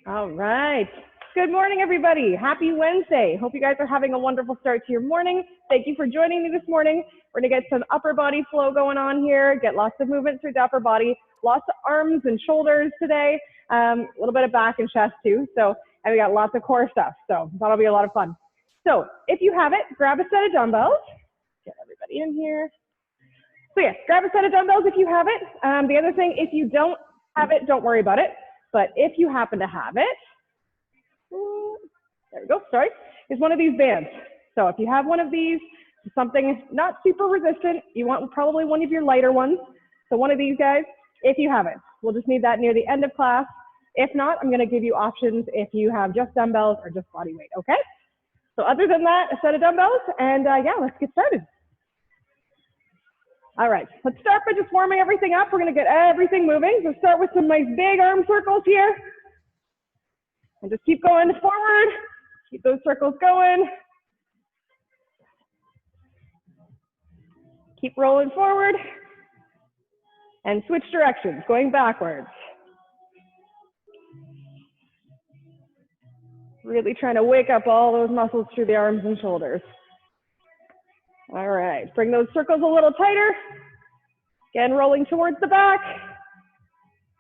All right. Good morning, everybody. Happy Wednesday. Hope you guys are having a wonderful start to your morning. Thank you for joining me this morning. We're going to get some upper body flow going on here, get lots of movement through the upper body, lots of arms and shoulders today, a little bit of back and chest too. And we got lots of core stuff. So that'll be a lot of fun. So if you have it, grab a set of dumbbells. Get everybody in here. So yes, grab a set of dumbbells if you have it. The other thing, if you don't have it, don't worry about it. But if you happen to have it, there we go, sorry, is one of these bands. So if you have one of these, something not super resistant, you want probably one of your lighter ones. So one of these guys, if you have it. We'll just need that near the end of class. If not, I'm gonna give you options if you have just dumbbells or just body weight, okay? So other than that, a set of dumbbells, and yeah, let's get started. All right, let's start by just warming everything up. We're gonna get everything moving. So start with some nice big arm circles here. And just keep going forward. Keep those circles going. Keep rolling forward. And switch directions, going backwards. Really trying to wake up all those muscles through the arms and shoulders. All right, bring those circles a little tighter. Again, rolling towards the back.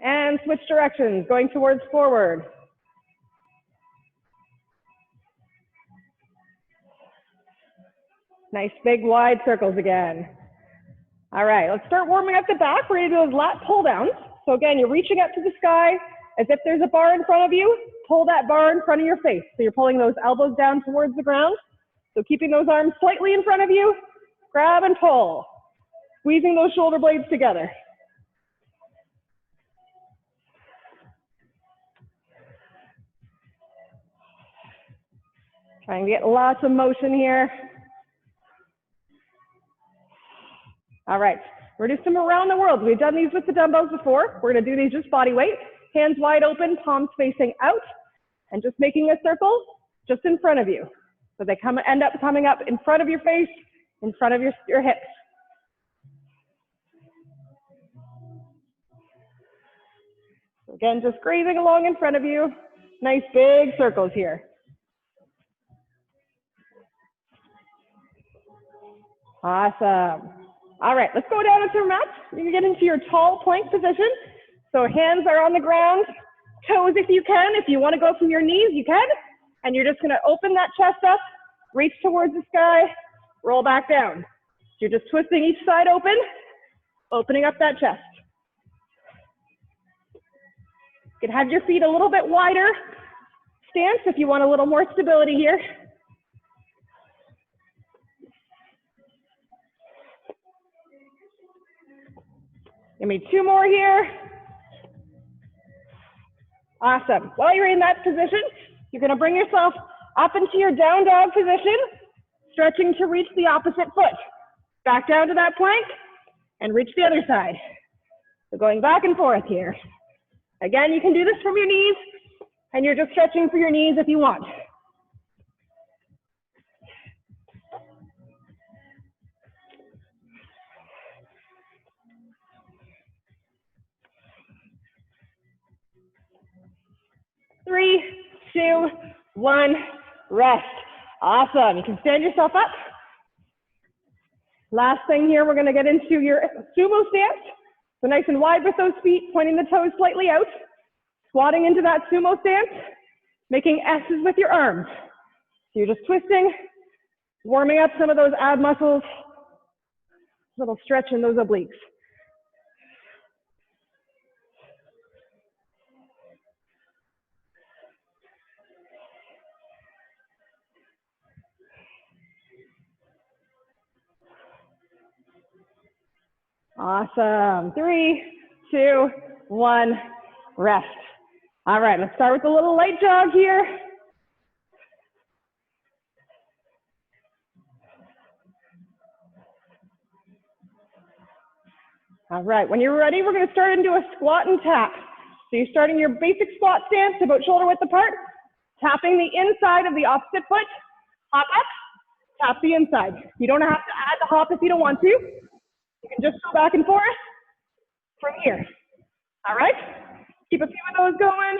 And switch directions, going towards forward. Nice big wide circles again. All right, let's start warming up the back. We're gonna do those lat pull downs. So again, you're reaching up to the sky as if there's a bar in front of you. Pull that bar in front of your face. So you're pulling those elbows down towards the ground. So keeping those arms slightly in front of you, grab and pull. Squeezing those shoulder blades together. Trying to get lots of motion here. All right, we're gonna do some around the world. We've done these with the dumbbells before. We're gonna do these just body weight. Hands wide open, palms facing out, and just making a circle just in front of you. So they end up coming up in front of your face, in front of your hips. So again, just grazing along in front of you. Nice big circles here. Awesome. All right, let's go down into your mat. You can get into your tall plank position. So hands are on the ground, toes if you can. If you want to go from your knees, you can. And you're just going to open that chest up, reach towards the sky, roll back down. So you're just twisting each side open, opening up that chest. You can have your feet a little bit wider stance if you want a little more stability here. Give me two more here. Awesome. While you're in that position, you're going to bring yourself up into your down dog position, stretching to reach the opposite foot. Back down to that plank and reach the other side. So going back and forth here. Again, you can do this from your knees, and you're just stretching for your knees if you want. Three, two, one, rest. Awesome. You can stand yourself up. Last thing here, we're going to get into your sumo stance. So nice and wide with those feet, pointing the toes slightly out. Squatting into that sumo stance, making S's with your arms. So you're just twisting, warming up some of those ab muscles, little stretch in those obliques. Awesome. Three, two, one, rest. All right, let's start with a little light jog here. All right, when you're ready, we're going to start into a squat and tap. So you're starting your basic squat stance about shoulder width apart, tapping the inside of the opposite foot, hop up, tap the inside. You don't have to add the hop if you don't want to. You can just go back and forth from here. All right? Keep a few of those going.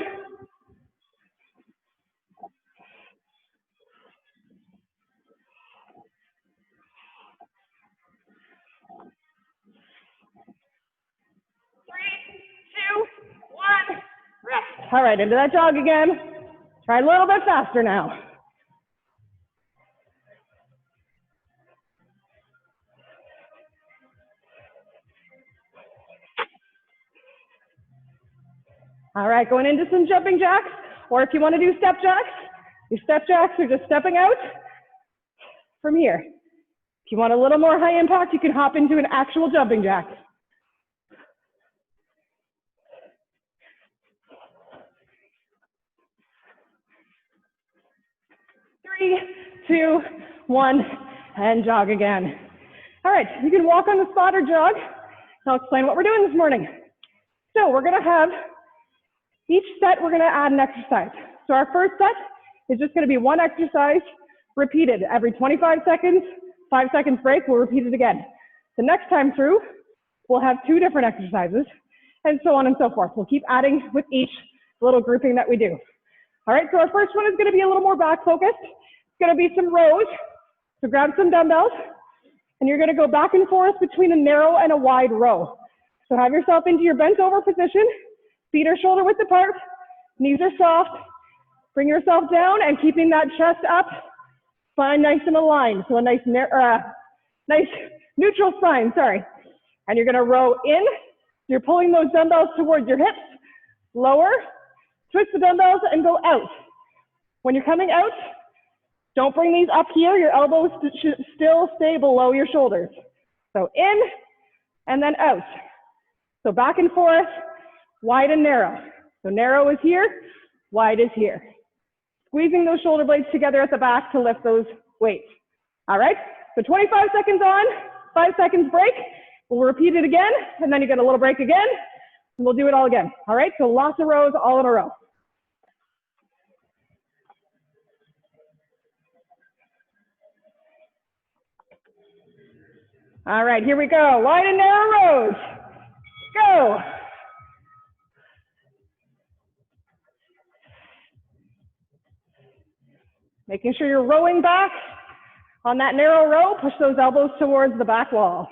All right, into that jog again. Try a little bit faster now. All right, going into some jumping jacks, or if you want to do step jacks, your step jacks are just stepping out from here. If you want a little more high impact, you can hop into an actual jumping jack. 3, 2, 1, and jog again. All right, you can walk on the spot or jog. I'll explain what we're doing this morning. So we're gonna have, each set we're gonna add an exercise. So our first set is just gonna be one exercise repeated every 25 seconds, 5 seconds break, we'll repeat it again. The next time through, we'll have 2 different exercises, and so on and so forth. We'll keep adding with each little grouping that we do. All right, so our first one is gonna be a little more back focused. It's gonna be some rows. So grab some dumbbells, and you're gonna go back and forth between a narrow and a wide row. So have yourself into your bent over position, feet are shoulder width apart, knees are soft. Bring yourself down and keeping that chest up, spine nice and aligned. So a nice neutral spine, sorry. And you're gonna row in. You're pulling those dumbbells towards your hips, lower, twist the dumbbells and go out. When you're coming out, don't bring these up here. Your elbows should still stay below your shoulders. So in and then out. So back and forth, wide and narrow. So narrow is here, wide is here. Squeezing those shoulder blades together at the back to lift those weights. All right, so 25 seconds on, 5 seconds break. We'll repeat it again, and then you get a little break again, and we'll do it all again. All right, so lots of rows all in a row. All right, here we go. Wide and narrow rows. Go. Making sure you're rowing back on that narrow row. Push those elbows towards the back wall.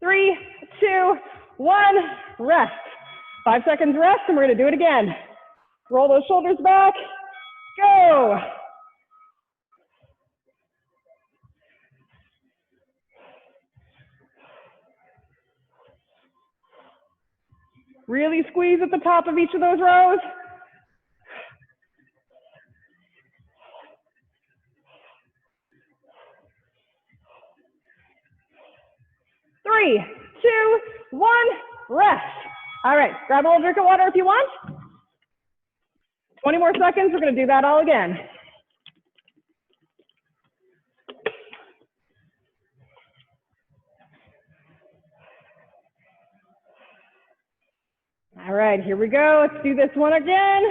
Three, 2, 1, rest. 5 seconds rest, and we're gonna do it again. Roll those shoulders back, go. Really squeeze at the top of each of those rows. Three, 2, 1, rest. All right, grab a little drink of water if you want. 20 more seconds, we're gonna do that all again. All right, here we go. Let's do this one again.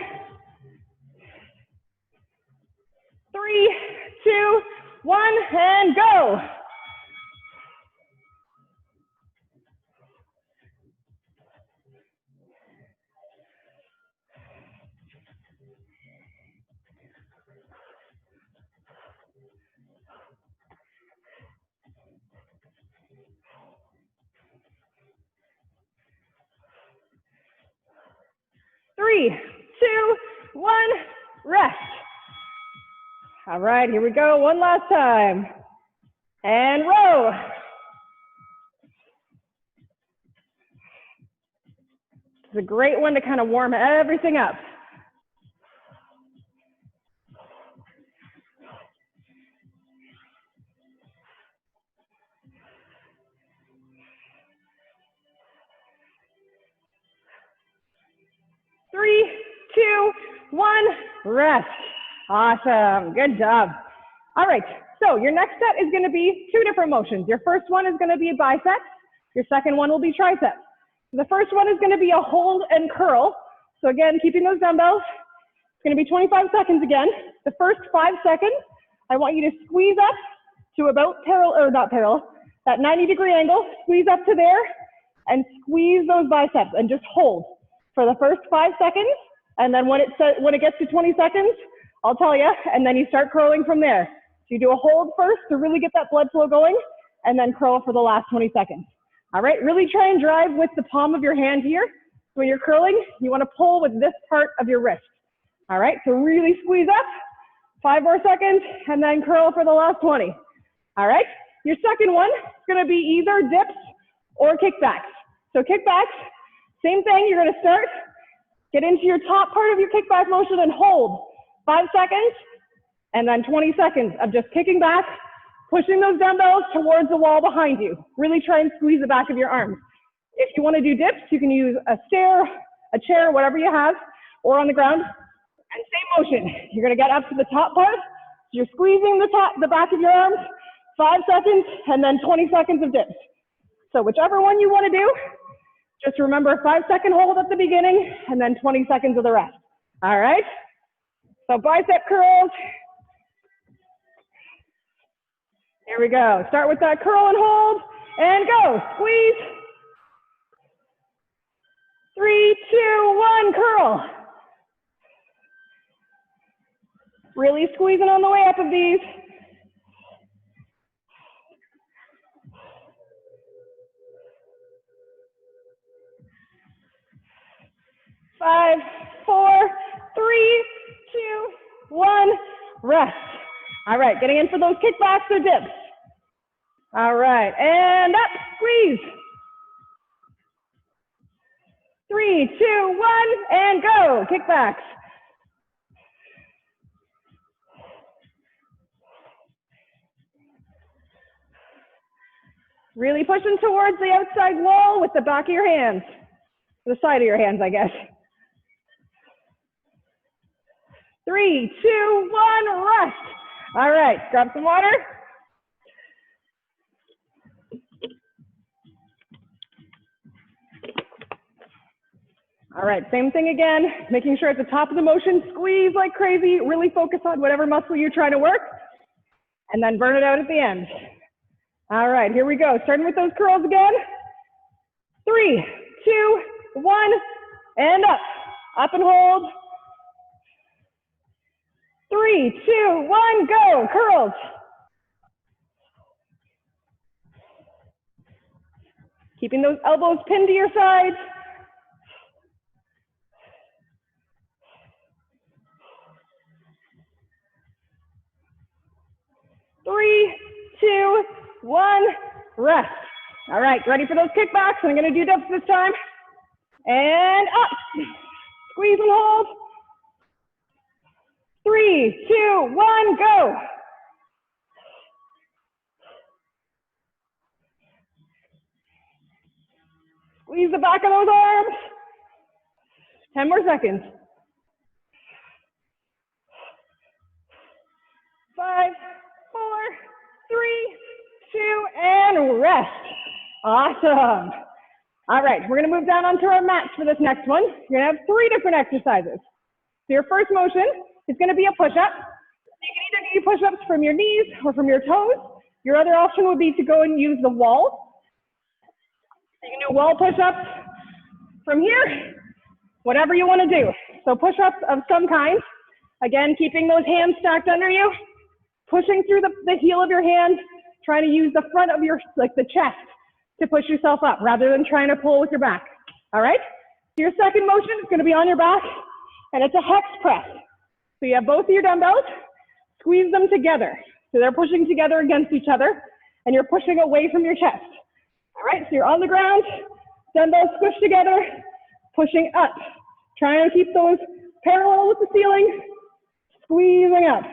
3, 2, 1, and go. Three, 2, 1, rest. All right, here we go. One last time. And row. It's a great one to kind of warm everything up. Three, 2, 1, rest. Awesome, good job. All right, so your next set is gonna be 2 different motions. Your first one is gonna be biceps. Your second one will be triceps. The first one is gonna be a hold and curl. So again, keeping those dumbbells. It's gonna be 25 seconds again. The first 5 seconds, I want you to squeeze up to about parallel, or not parallel, that 90-degree angle, squeeze up to there, and squeeze those biceps and just hold for the first 5 seconds, and then when it gets to 20 seconds, I'll tell you, and then you start curling from there. you do a hold first to really get that blood flow going, and then curl for the last 20 seconds. All right, really try and drive with the palm of your hand here. So when you're curling, you want to pull with this part of your wrist. All right, so really squeeze up, 5 more seconds, and then curl for the last 20. All right, your second one is going to be either dips or kickbacks. So kickbacks, same thing, you're going to start, get into your top part of your kickback motion and hold 5 seconds, and then 20 seconds of just kicking back, pushing those dumbbells towards the wall behind you. Really try and squeeze the back of your arms. If you want to do dips, you can use a stair, a chair, whatever you have, or on the ground. And same motion. You're going to get up to the top part. You're squeezing the back of your arms, 5 seconds, and then 20 seconds of dips. So whichever one you want to do, just remember a 5-second hold at the beginning, and then 20 seconds of the rest. All right? So bicep curls. Here we go. Start with that curl and hold, and go. Squeeze. 3, 2, 1, curl. Really squeezing on the way up of these. Five, 4, 3, 2, 1, rest. All right, getting in for those kickbacks or dips. All right, and up, squeeze. 3, 2, 1, and go. Kickbacks. Really pushing towards the outside wall with the back of your hands. The side of your hands, I guess. 3, 2, 1, rest. All right, grab some water. All right, same thing again, making sure at the top of the motion, squeeze like crazy, really focus on whatever muscle you're trying to work, and then burn it out at the end. All right, here we go, starting with those curls again. 3, 2, 1, and up. Up and hold. 3, 2, 1, go. Curls. Keeping those elbows pinned to your sides. Three, 2, 1, rest. All right, ready for those kickbacks? I'm going to do dips this time. And up. Squeeze and hold. 3, 2, 1, go. Squeeze the back of those arms. 10 more seconds. 5, 4, 3, 2, and rest. Awesome. All right, we're going to move down onto our mats for this next one. You're going to have 3 different exercises. So your first motion is going to be a push-up. You can either do push-ups from your knees or from your toes. Your other option would be to go and use the wall. You can do wall push-ups from here, whatever you want to do. So push-ups of some kind. Again, keeping those hands stacked under you, pushing through the heel of your hand, trying to use the front of your, like the chest, to push yourself up rather than trying to pull with your back. All right? So your second motion is going to be on your back, and it's a hex press. So you have both of your dumbbells, squeeze them together. So they're pushing together against each other, and you're pushing away from your chest. All right, so you're on the ground, dumbbells squished together, pushing up. Trying to keep those parallel with the ceiling, squeezing up.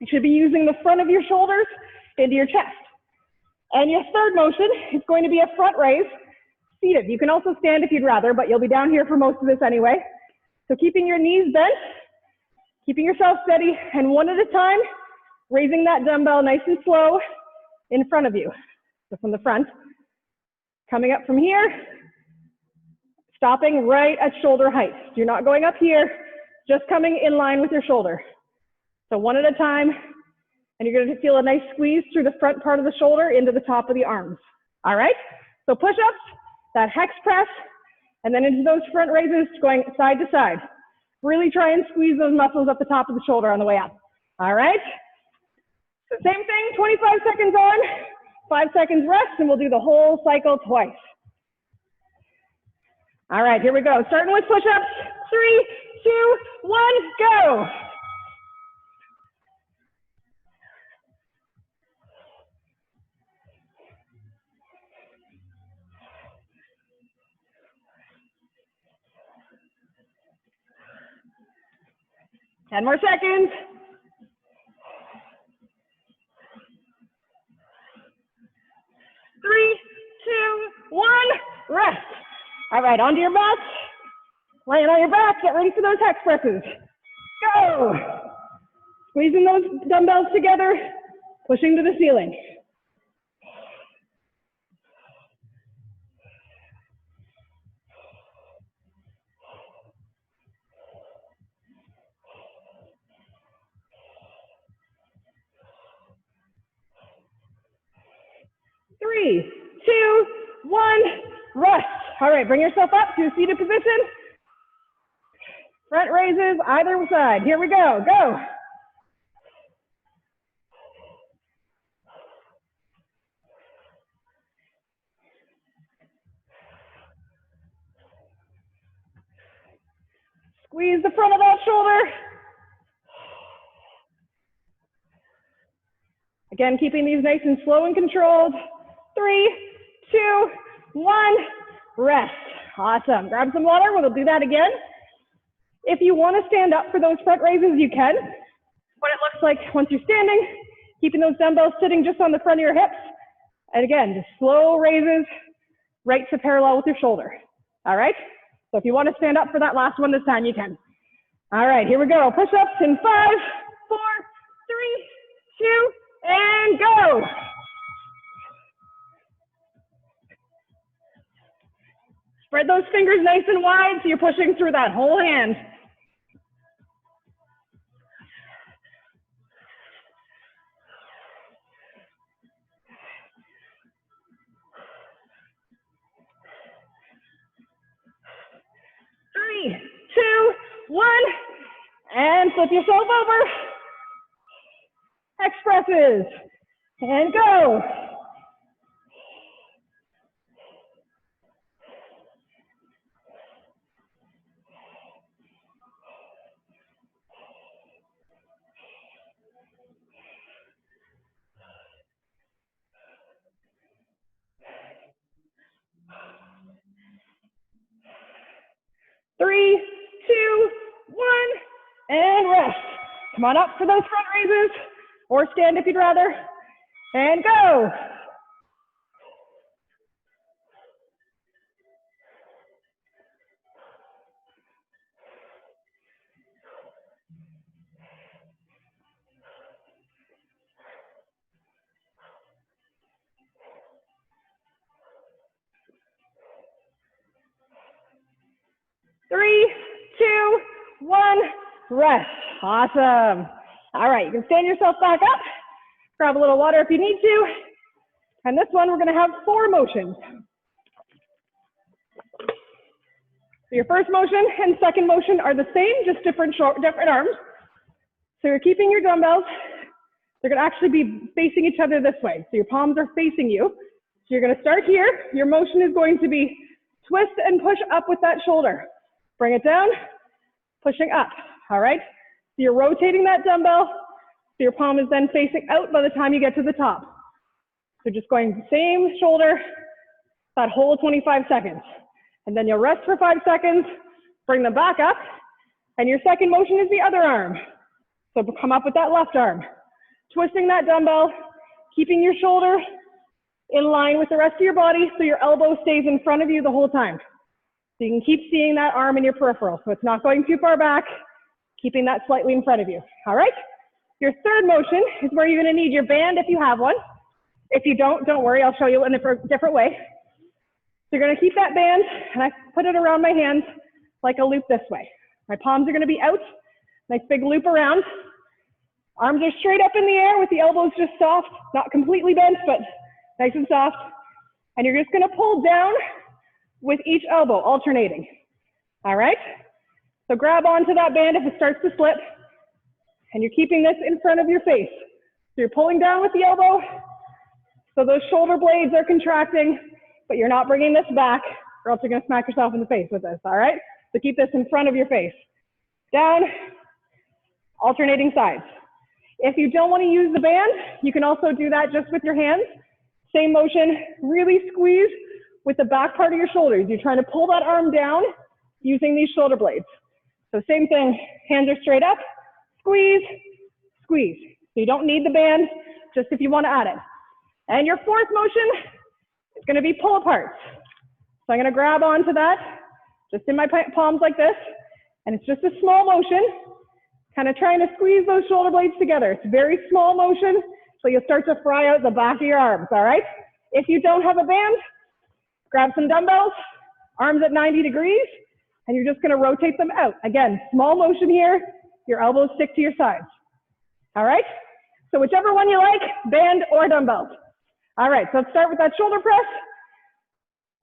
You should be using the front of your shoulders into your chest. And your third motion is going to be a front raise, seated. You can also stand if you'd rather, but you'll be down here for most of this anyway. So keeping your knees bent, keeping yourself steady, and one at a time, raising that dumbbell nice and slow in front of you. So from the front, coming up from here, stopping right at shoulder height. You're not going up here, just coming in line with your shoulder. So one at a time, and you're going to feel a nice squeeze through the front part of the shoulder into the top of the arms. All right? So push-ups, that hex press, and then into those front raises going side to side. Really try and squeeze those muscles at the top of the shoulder on the way up. All right? So same thing, 25 seconds on, 5 seconds rest, and we'll do the whole cycle twice. All right, here we go. Starting with push-ups. 3, 2, 1, go. Ten more seconds. 3, 2, 1, rest. All right, onto your mat. Laying on your back, get ready for those hex presses. Go. Squeezing those dumbbells together, pushing to the ceiling. Three, 2, 1, rest. All right, bring yourself up to a seated position. Front raises either side. Here we go. Go. Squeeze the front of that shoulder. Again, keeping these nice and slow and controlled. 3, 2, 1, rest. Awesome. Grab some water. We'll do that again. If you want to stand up for those front raises, you can. What it looks like once you're standing, keeping those dumbbells sitting just on the front of your hips. And again, just slow raises right to parallel with your shoulder. All right? So if you want to stand up for that last one this time, you can. All right, here we go. Push-ups in 5, 4, 3, 2, and go. Spread those fingers nice and wide so you're pushing through that whole hand. Three, 2, 1, and flip yourself over. Hex presses, and go. Three, 2, 1, and rest. Come on up for those front raises, or stand if you'd rather, and go. Three, 2, 1, rest. Awesome. All right, you can stand yourself back up. Grab a little water if you need to. And this one, we're going to have 4 motions. So your first motion and second motion are the same, just different arms. So you're keeping your dumbbells. They're going to actually be facing each other this way. So your palms are facing you. So you're going to start here. Your motion is going to be twist and push up with that shoulder. Bring it down, pushing up, all right? So you're rotating that dumbbell, so your palm is then facing out by the time you get to the top. So just going same shoulder, that whole 25 seconds. And then you'll rest for 5 seconds, bring them back up, and your second motion is the other arm. So come up with that left arm. Twisting that dumbbell, keeping your shoulder in line with the rest of your body so your elbow stays in front of you the whole time. So you can keep seeing that arm in your peripheral. So it's not going too far back, keeping that slightly in front of you. All right? Your third motion is where you're going to need your band if you have one. If you don't worry, I'll show you in a different way. So you're going to keep that band, and I put it around my hands like a loop this way. My palms are going to be out, nice big loop around. Arms are straight up in the air with the elbows just soft, not completely bent, but nice and soft. And you're just going to pull down with each elbow, alternating. All right? So grab onto that band if it starts to slip, and you're keeping this in front of your face. So you're pulling down with the elbow, so those shoulder blades are contracting, but you're not bringing this back, or else you're gonna smack yourself in the face with this, all right? So keep this in front of your face. Down, alternating sides. If you don't wanna use the band, you can also do that just with your hands. Same motion, really squeeze with the back part of your shoulders. You're trying to pull that arm down using these shoulder blades. So same thing, hands are straight up, squeeze, squeeze. So you don't need the band, just if you want to add it. And your fourth motion is going to be pull aparts. So I'm going to grab onto that, just in my palms like this, and it's just a small motion, kind of trying to squeeze those shoulder blades together. It's a very small motion, so you'll start to fry out the back of your arms, all right? If you don't have a band, grab some dumbbells, arms at 90 degrees, and you're just going to rotate them out. Again, small motion here, your elbows stick to your sides. All right? So whichever one you like, band or dumbbells. All right, so let's start with that shoulder press,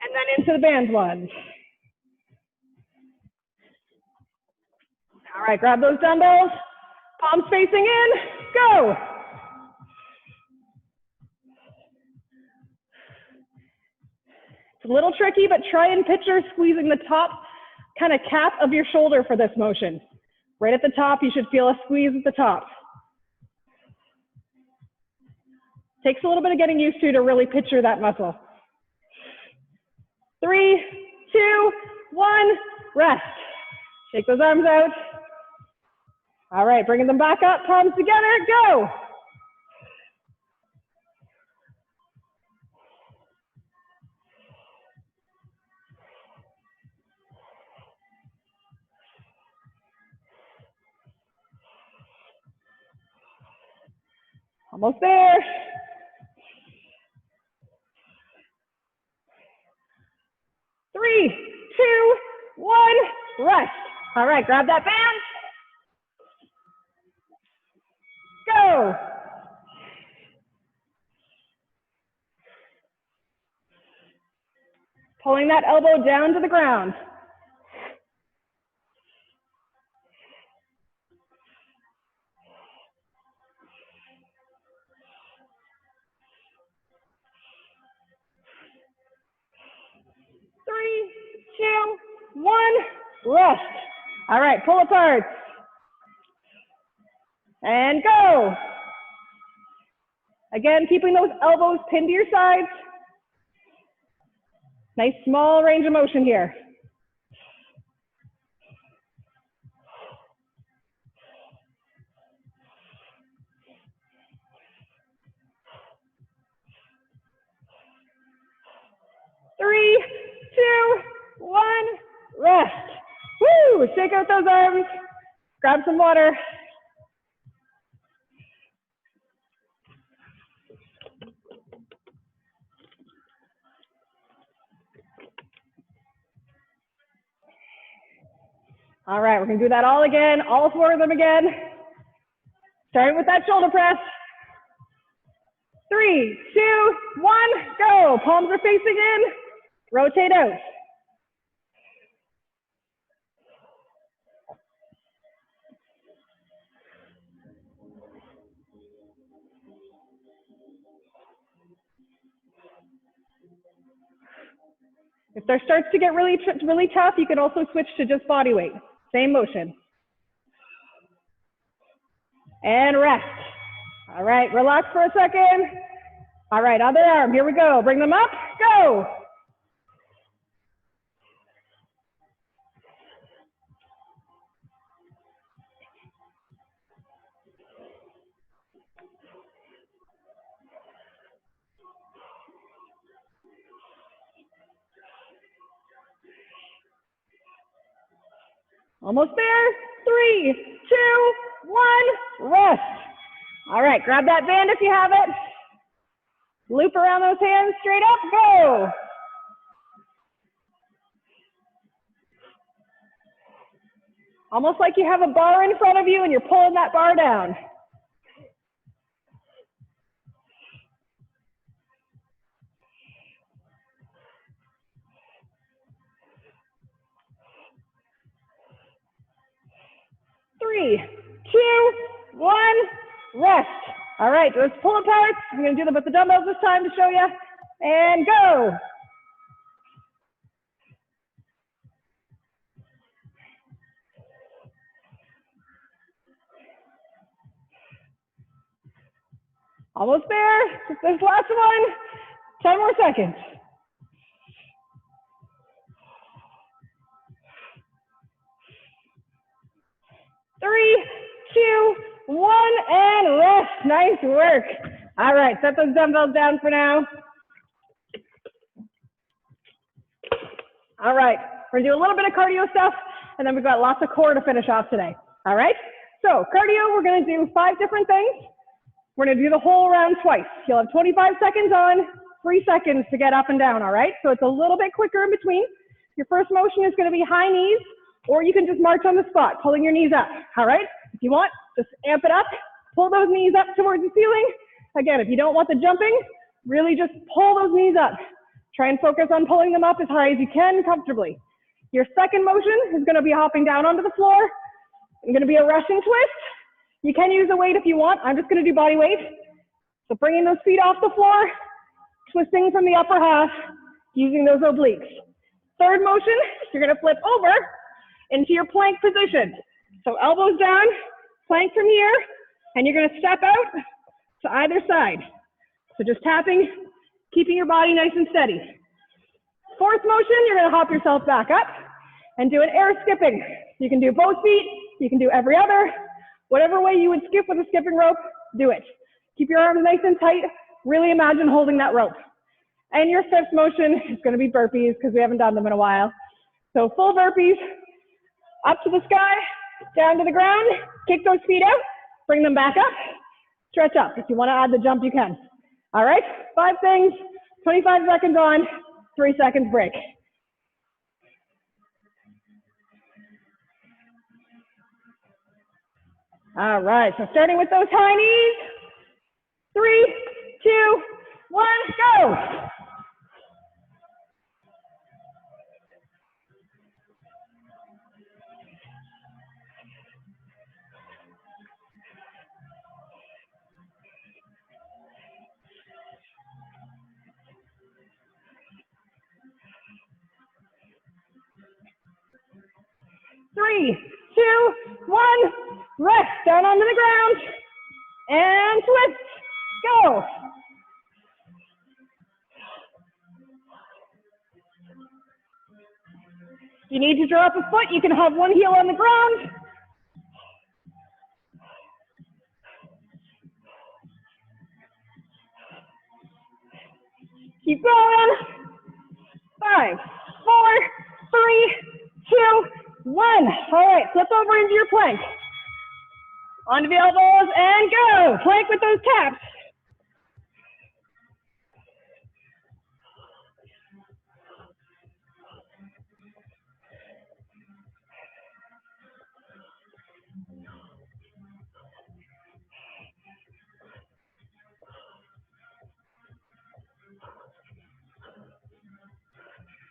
and then into the band one. All right, grab those dumbbells, palms facing in, go. It's a little tricky, but try and picture squeezing the top kind of cap of your shoulder for this motion. Right at the top, you should feel a squeeze at the top. Takes a little bit of getting used to really picture that muscle. 3, 2, 1, rest. Shake those arms out. All right, bringing them back up, palms together, go. Almost there. 3, 2, 1, rest. All right, grab that band. Go. Pulling that elbow down to the ground. Three, two, one, rest. All right, pull apart. And go. Again, keeping those elbows pinned to your sides. Nice small range of motion here. Three, two, one, rest. Woo! Shake out those arms. Grab some water. All right, we're gonna do that all again, all four of them again. Starting with that shoulder press. 3, 2, 1, go. Palms are facing in, rotate out. If there starts to get really tough, you can also switch to just body weight. Same motion. And rest. All right, relax for a second. All right, other arm, here we go. Bring them up, go. Almost there. 3, 2, 1, rest. All right, grab that band if you have it. Loop around those hands, straight up, go. Almost like you have a bar in front of you and you're pulling that bar down. Three, two, one, rest. All right, let's pull apart. I'm gonna do them with the dumbbells this time to show you. And go. Almost there. Just this last one. 10 more seconds. 3, 2, 1, and rest. Nice work. All right, set those dumbbells down for now. All right, we're gonna do a little bit of cardio stuff, and then we've got lots of core to finish off today. All right, so cardio, we're gonna do 5 different things. We're gonna do the whole round twice. You'll have 25 seconds on, 3 seconds to get up and down, all right? So it's a little bit quicker in between. Your first motion is gonna be high knees, or you can just march on the spot, pulling your knees up, all right? If you want, just amp it up, pull those knees up towards the ceiling. Again, if you don't want the jumping, really just pull those knees up. Try and focus on pulling them up as high as you can comfortably. Your second motion is gonna be hopping down onto the floor. It's gonna be a Russian twist. You can use a weight if you want. I'm just gonna do body weight. So bringing those feet off the floor, twisting from the upper half, using those obliques. Third motion, you're gonna flip over into your plank position. So elbows down, plank from here, and you're gonna step out to either side. So just tapping, keeping your body nice and steady. Fourth motion, you're gonna hop yourself back up and do an air skipping. You can do both feet, you can do every other, whatever way you would skip with a skipping rope, do it. Keep your arms nice and tight, really imagine holding that rope. And your fifth motion is gonna be burpees because we haven't done them in a while. So full burpees, up to the sky, down to the ground, kick those feet out, bring them back up, stretch up. If you wanna add the jump, you can. All right, 5 things, 25 seconds on, 3 seconds break. All right, so starting with those high knees. 3, 2, 1, go. Three, 2, 1, rest, down onto the ground, and twist, go. If you need to draw up a foot, you can have one heel on the ground. Keep going. 5, 4, 3, 2, 1. All right, flip over into your plank. Onto the elbows and go. Plank with those taps.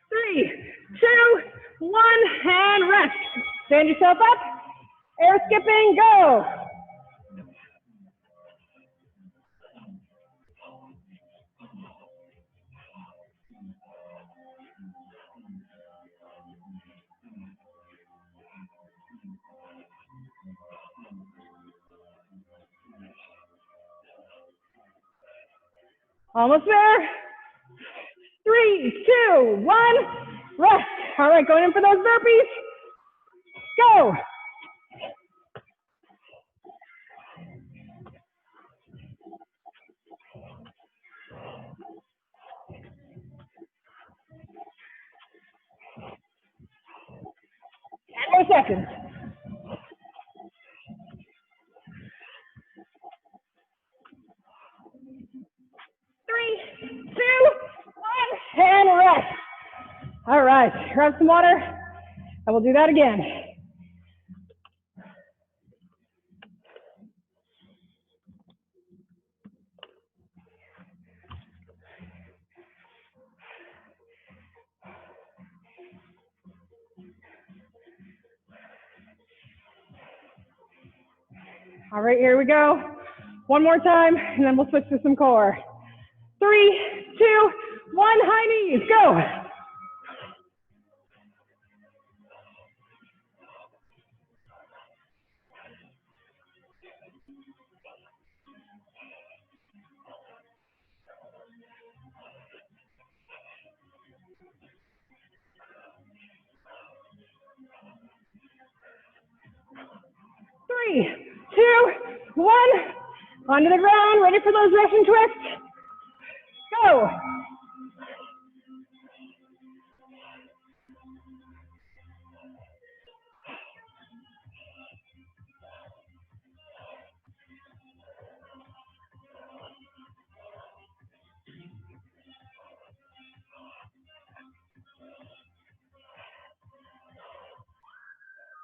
Three, 2, 1, and rest. Stand yourself up. Air skipping, go. Almost there. 3, 2, 1, rest. All right, going in for those burpees. Go. And more seconds. 3, 2, 1, and rest. All right, grab some water, and we'll do that again. All right, here we go. One more time, and then we'll switch to some core. 3, 2, 1, high knees, go. Three, 2, 1, onto the ground, ready for those Russian twists. Go.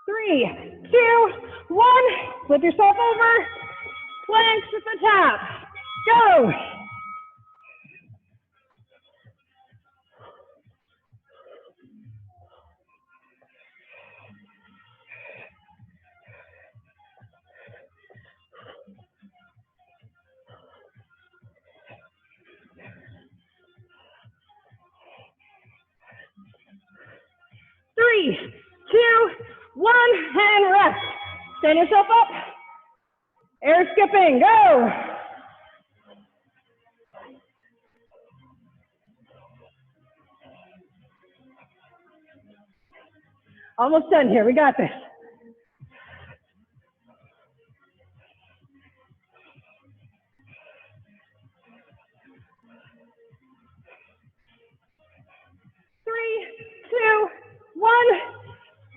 Three, 2, 1, flip yourself over, planks at the top, go. Three, 2, 1, and rest. Stand yourself up. Air skipping, go. Almost done here, we got this. Three, 2, 1.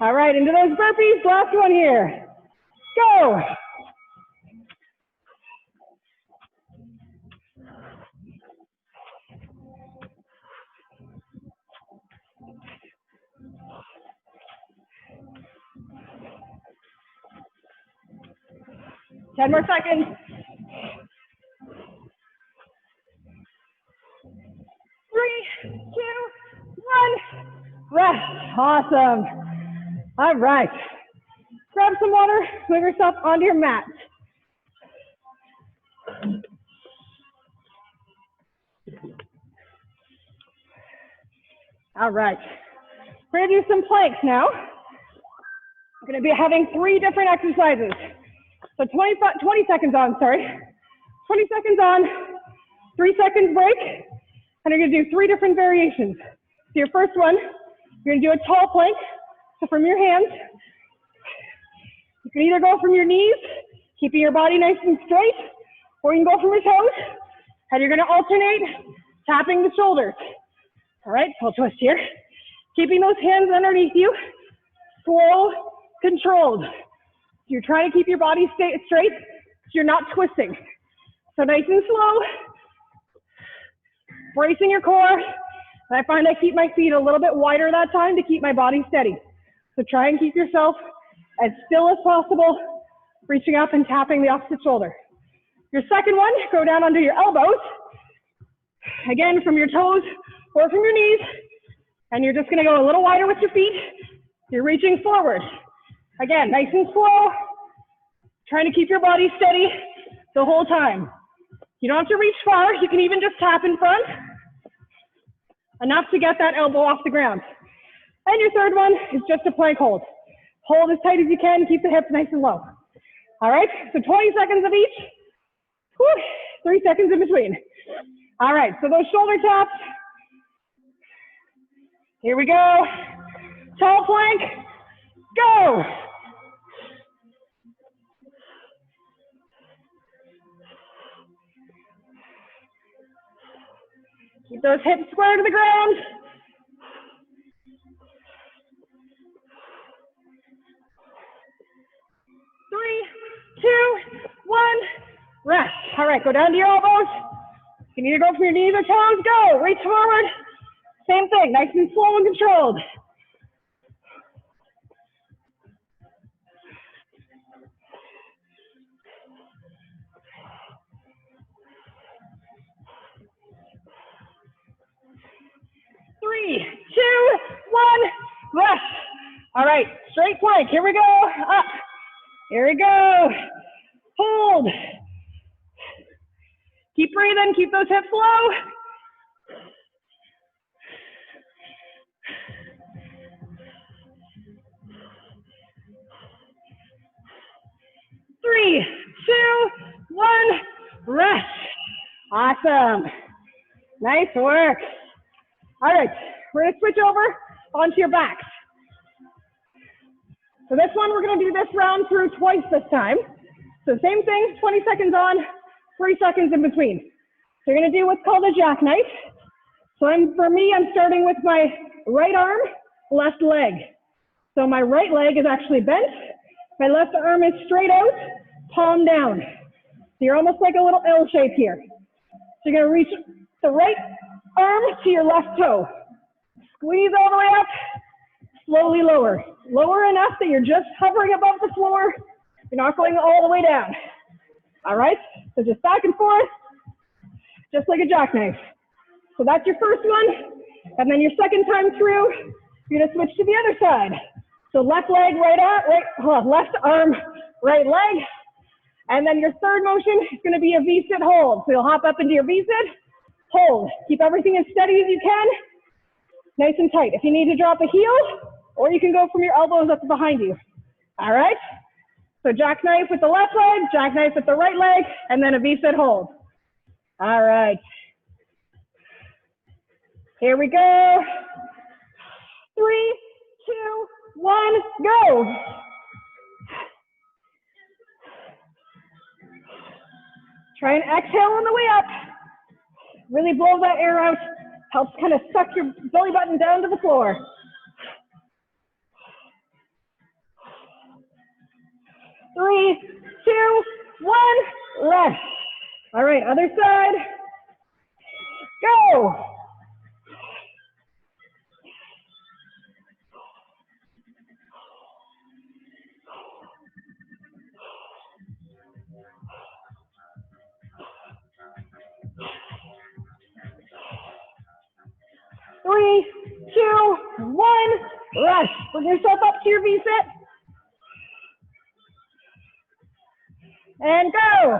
All right, into those burpees, last one here. Go. Ten more seconds. 3, 2, 1. Rest. Awesome. All right. Grab some water, move yourself onto your mat. All right. We're going to do some planks now. We're going to be having 3 different exercises. So 20 seconds on, 20 seconds on, 3 seconds break, and you're going to do 3 different variations. So your first one, you're going to do a tall plank. So from your hands, you can either go from your knees, keeping your body nice and straight, or you can go from your toes, and you're going to alternate tapping the shoulders. All right, so I'll twist here. Keeping those hands underneath you, slow, controlled. You're trying to keep your body straight, so you're not twisting. So nice and slow, bracing your core. And I find I keep my feet a little bit wider that time to keep my body steady. So try and keep yourself as still as possible, reaching up and tapping the opposite shoulder. Your second one, go down onto your elbows. Again, from your toes or from your knees. And you're just gonna go a little wider with your feet. You're reaching forward. Again, nice and slow. Trying to keep your body steady the whole time. You don't have to reach far. You can even just tap in front. Enough to get that elbow off the ground. And your third one is just a plank hold. Hold as tight as you can, keep the hips nice and low. All right, so 20 seconds of each. Whew, 3 seconds in between. All right, so those shoulder taps. Here we go. Tall plank, go. Keep those hips square to the ground. Three, 2, 1, rest. All right, go down to your elbows. You can either go from your knees or toes, go. Reach forward. Same thing, nice and slow and controlled. Three, 2, 1, rest. All right, straight plank. Here we go. Up. Here we go. Hold. Keep breathing, keep those hips low. Three, two, one, rest. Awesome. Nice work. All right, we're gonna switch over onto your backs. So this one, we're gonna do this round through twice this time. So same thing, 20 seconds on, 3 seconds in between. So you're gonna do what's called a jackknife. So for me, I'm starting with my right arm, left leg. So my right leg is actually bent. My left arm is straight out, palm down. So you're almost like a little L shape here. So you're gonna reach the right arm to your left toe. Squeeze all the way up, slowly lower. Lower enough that you're just hovering above the floor. You're not going all the way down. All right, so just back and forth, just like a jackknife. So that's your first one. And then your second time through, you're gonna switch to the other side. So left leg, left arm, right leg. And then your third motion is gonna be a V-sit hold. So you'll hop up into your V-sit, hold. Keep everything as steady as you can, nice and tight. If you need to drop a heel, or you can go from your elbows up behind you. All right? So jackknife with the left leg, jackknife with the right leg, and then a V-sit hold. All right. Here we go. 3, 2, 1, go. Try and exhale on the way up. Really blow that air out. Helps kind of suck your belly button down to the floor. 3, 2, 1, rest. All right, other side. Go. Three, two, one, rest. Bring yourself up to your V-sit. And go.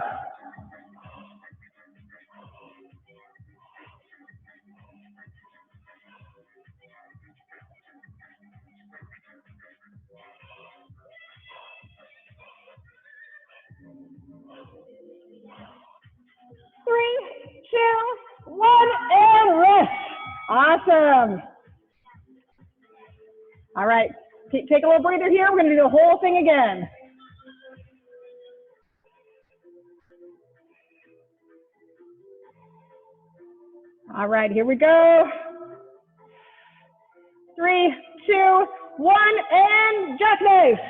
Three, two, one, and rest. Awesome. All right, take a little breather here. We're gonna do the whole thing again. All right, here we go. 3, 2, 1, and jackknife.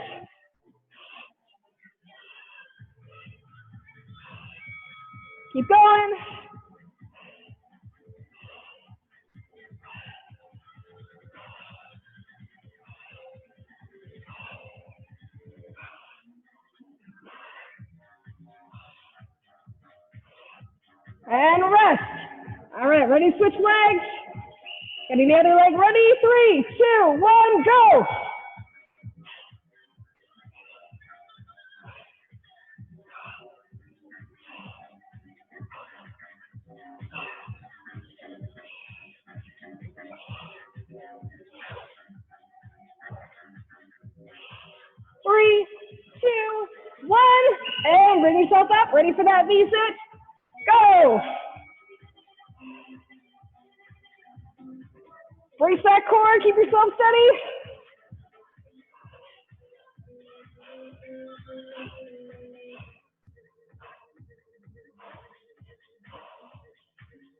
Keep going. And rest. All right, ready, switch legs. Getting the other leg ready. 3, 2, 1, go. Three, two, one, and bring yourself up. Ready for that V-sit? Go. Brace that core, keep yourself steady.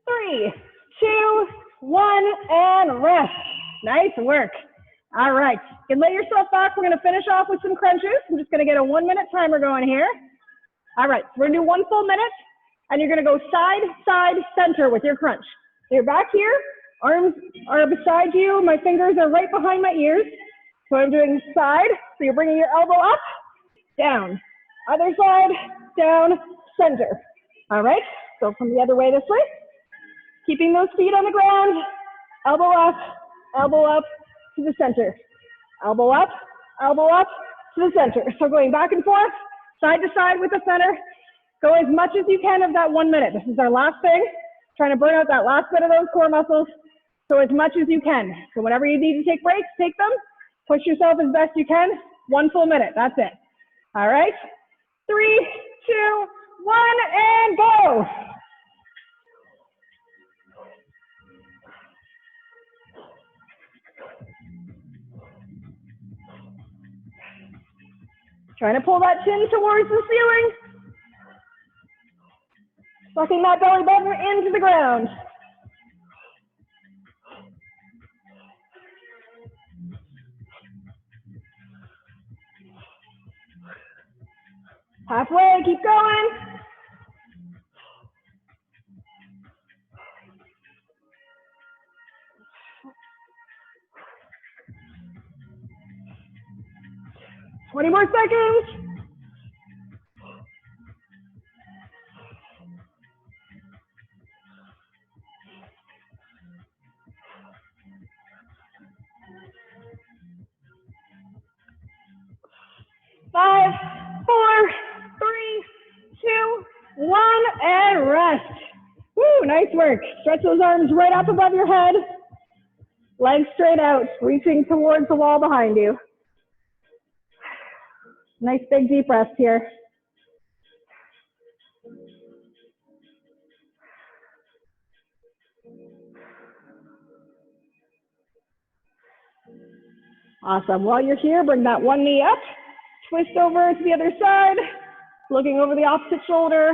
Three, two, one, and rest. Nice work. All right, you can lay yourself back. We're gonna finish off with some crunches. I'm just gonna get a 1-minute timer going here. All right, so we're gonna do 1 full minute, and you're gonna go side, side, center with your crunch. So you're back here, arms are beside you, my fingers are right behind my ears. So I'm doing side, so you're bringing your elbow up, down. Other side, down, center. All right, so from the other way this way. Keeping those feet on the ground, elbow up to the center. Elbow up to the center. So going back and forth, side to side with the center, Go as much as you can of that 1 minute. This is our last thing. Trying to burn out that last bit of those core muscles. So as much as you can. So whenever you need to take breaks, take them. Push yourself as best you can. 1 full minute, that's it. All right, 3, 2, 1, and go. Trying to pull that chin towards the ceiling. Sucking that belly button into the ground. Halfway, keep going. Twenty more seconds. Five, 4, 3, 2, 1, and rest. Woo, nice work. Stretch those arms right up above your head. Legs straight out, reaching towards the wall behind you. Nice big deep rest here. Awesome. While you're here, bring that one knee up, twist over to the other side, looking over the opposite shoulder.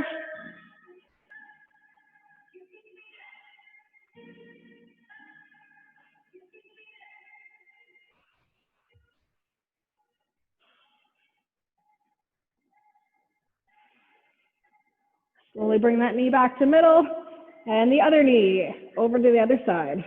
Slowly bring that knee back to middle, and the other knee over to the other side.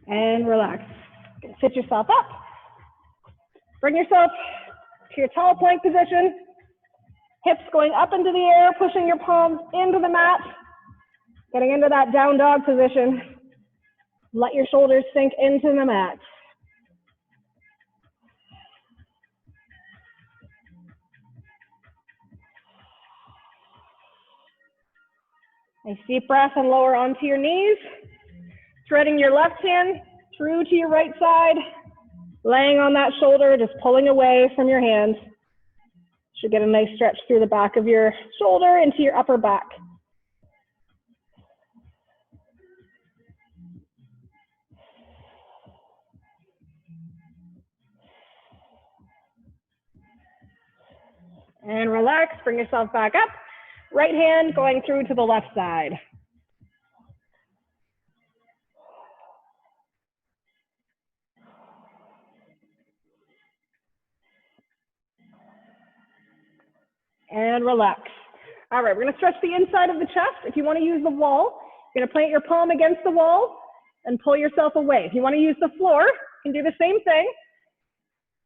And relax. Sit yourself up. Bring yourself to your tall plank position. Hips going up into the air, pushing your palms into the mat. Getting into that down dog position. Let your shoulders sink into the mat. Nice deep breath and lower onto your knees. Threading your left hand through to your right side. Laying on that shoulder, just pulling away from your hand. Should get a nice stretch through the back of your shoulder into your upper back. And relax, bring yourself back up. Right hand going through to the left side. And relax. All right, we're gonna stretch the inside of the chest. If you wanna use the wall, you're gonna plant your palm against the wall and pull yourself away. If you wanna use the floor, you can do the same thing.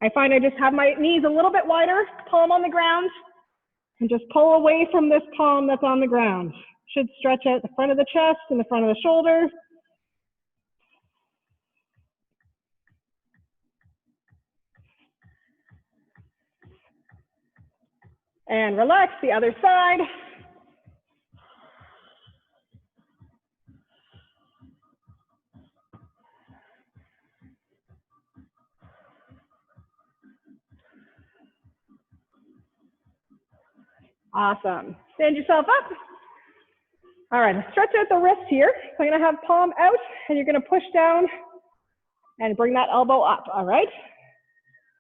I find I just have my knees a little bit wider, palm on the ground, and just pull away from this palm that's on the ground. Should stretch out the front of the chest and the front of the shoulder. And relax, the other side. Awesome. Stand yourself up. All right, stretch out the wrist here. So I'm gonna have palm out and you're gonna push down and bring that elbow up, all right?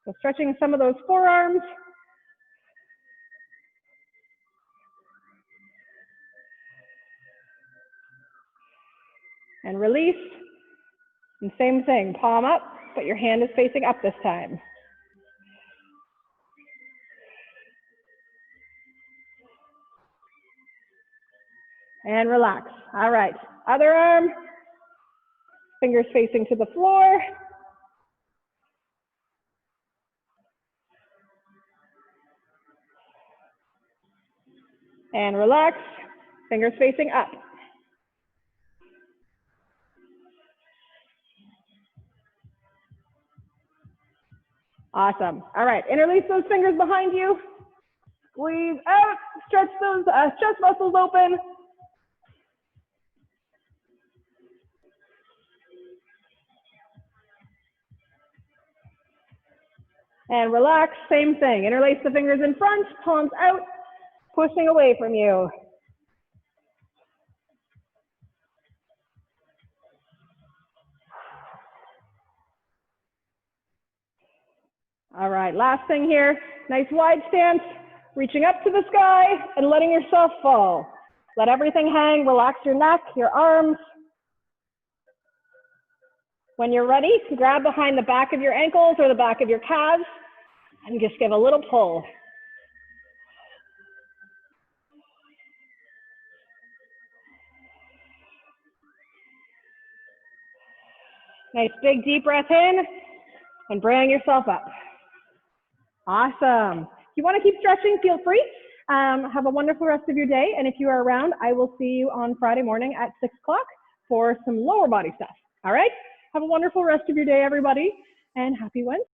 So stretching some of those forearms. And release. And same thing, palm up, but your hand is facing up this time. And relax. All right, other arm, fingers facing to the floor. And relax, fingers facing up. Awesome. All right, interlace those fingers behind you. Squeeze out, stretch those chest muscles open. And relax, same thing. Interlace the fingers in front, palms out, pushing away from you. All right, last thing here, nice wide stance, reaching up to the sky and letting yourself fall. Let everything hang, relax your neck, your arms. When you're ready, grab behind the back of your ankles or the back of your calves and just give a little pull. Nice big deep breath in and bring yourself up. Awesome. If you want to keep stretching, feel free. Have a wonderful rest of your day. And if you are around, I will see you on Friday morning at 6 o'clock for some lower body stuff. All right? Have a wonderful rest of your day, everybody, and happy Wednesday.